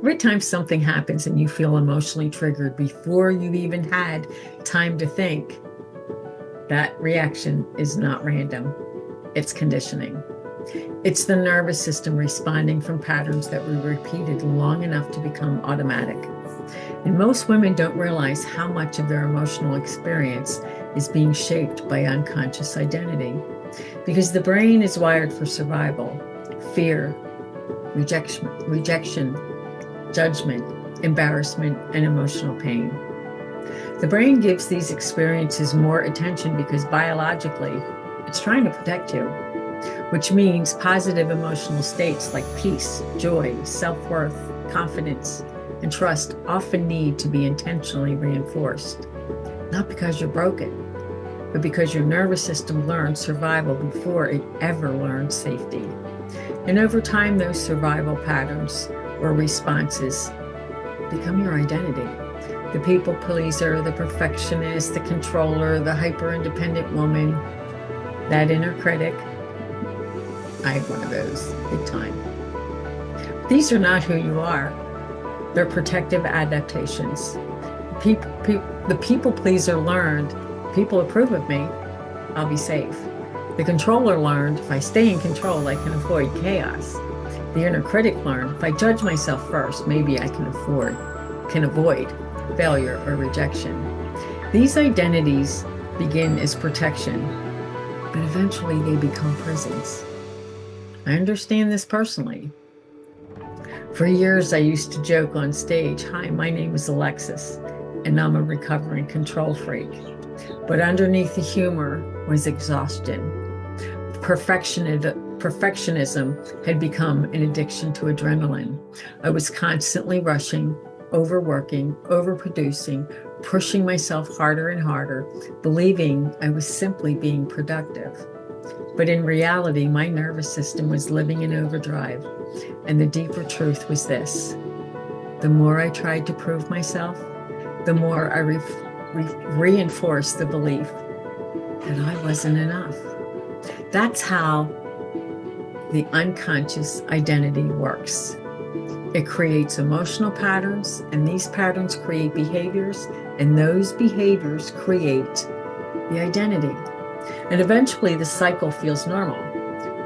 Every time something happens and you feel emotionally triggered before you've even had time to think, that reaction is not random. It's conditioning. It's the nervous system responding from patterns that were repeated long enough to become automatic. And most women don't realize how much of their emotional experience is being shaped by unconscious identity. Because the brain is wired for survival, fear, rejection, judgment, embarrassment, and emotional pain. The brain gives these experiences more attention because biologically, it's trying to protect you, which means positive emotional states like peace, joy, self-worth, confidence, and trust often need to be intentionally reinforced. Not because you're broken, but because your nervous system learned survival before it ever learned safety. And over time, those survival patterns or responses become your identity. The people pleaser, the perfectionist, the controller, the hyper-independent woman, that inner critic. I have one of those, big time. These are not who you are. They're protective adaptations. The people pleaser learned, people approve of me, I'll be safe. The controller learned, if I stay in control, I can avoid chaos. The inner critic learned, if I judge myself first, maybe I can avoid failure or rejection. These identities begin as protection, but eventually they become prisons. I understand this personally. For years, I used to joke on stage, "Hi, my name is Alexis, and I'm a recovering control freak." But underneath the humor was exhaustion. Perfectionism had become an addiction to adrenaline. I was constantly rushing, overworking, overproducing, pushing myself harder and harder, believing I was simply being productive. But in reality, my nervous system was living in overdrive, and the deeper truth was this: the more I tried to prove myself, the more I reinforced the belief that I wasn't enough. That's how the unconscious identity works. It creates emotional patterns, and these patterns create behaviors, and those behaviors create the identity. And eventually the cycle feels normal.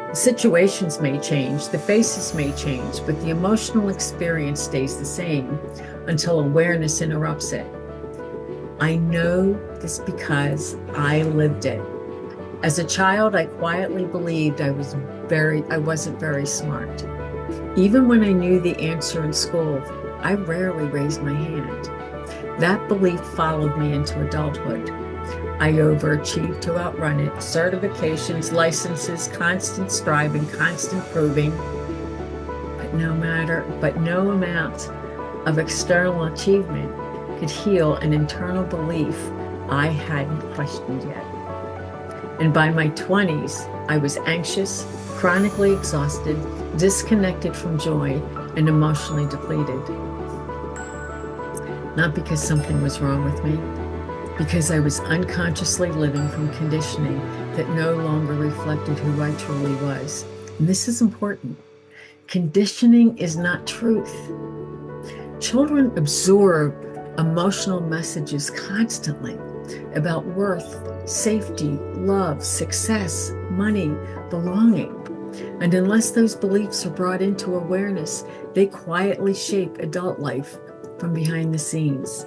The situations may change, the faces may change, but the emotional experience stays the same until awareness interrupts it. I know this because I lived it. As a child, I quietly believed I wasn't very smart. Even when I knew the answer in school, I rarely raised my hand. That belief followed me into adulthood. I overachieved to outrun it. Certifications, licenses, constant striving, constant proving. But no amount of external achievement could heal an internal belief I hadn't questioned yet. And by my 20s, I was anxious, chronically exhausted, disconnected from joy, and emotionally depleted. Not because something was wrong with me, because I was unconsciously living from conditioning that no longer reflected who I truly was. And this is important. Conditioning is not truth. Children absorb emotional messages constantly about worth, safety, love, success, money, belonging. And unless those beliefs are brought into awareness, they quietly shape adult life from behind the scenes.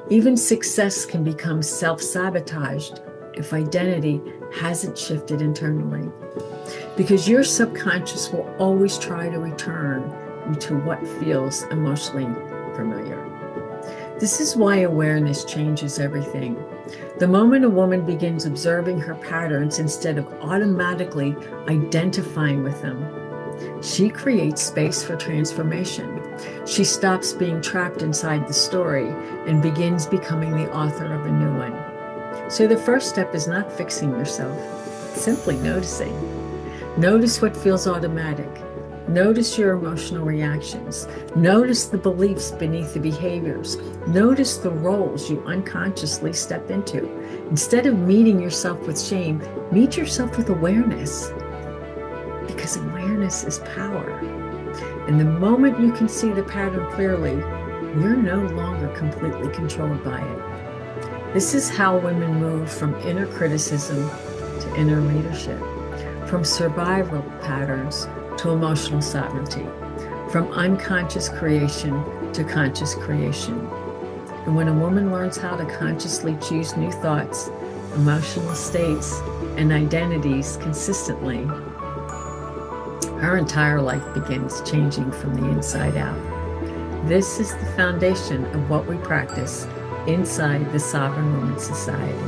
Even success can become self-sabotaged if identity hasn't shifted internally. Because your subconscious will always try to return you to what feels emotionally familiar. This is why awareness changes everything. The moment a woman begins observing her patterns instead of automatically identifying with them, she creates space for transformation. She stops being trapped inside the story and begins becoming the author of a new one. So the first step is not fixing yourself, it's simply noticing. Notice what feels automatic. Notice your emotional reactions. Notice the beliefs beneath the behaviors. Notice the roles you unconsciously step into. Instead of meeting yourself with shame, meet yourself with awareness. Because awareness is power. And the moment you can see the pattern clearly, you're no longer completely controlled by it. This is how women move from inner criticism to inner leadership, from survival patterns to emotional sovereignty, from unconscious creation to conscious creation. And when a woman learns how to consciously choose new thoughts, emotional states, and identities consistently, her entire life begins changing from the inside out. This is the foundation of what we practice inside the Sovereign Woman Society.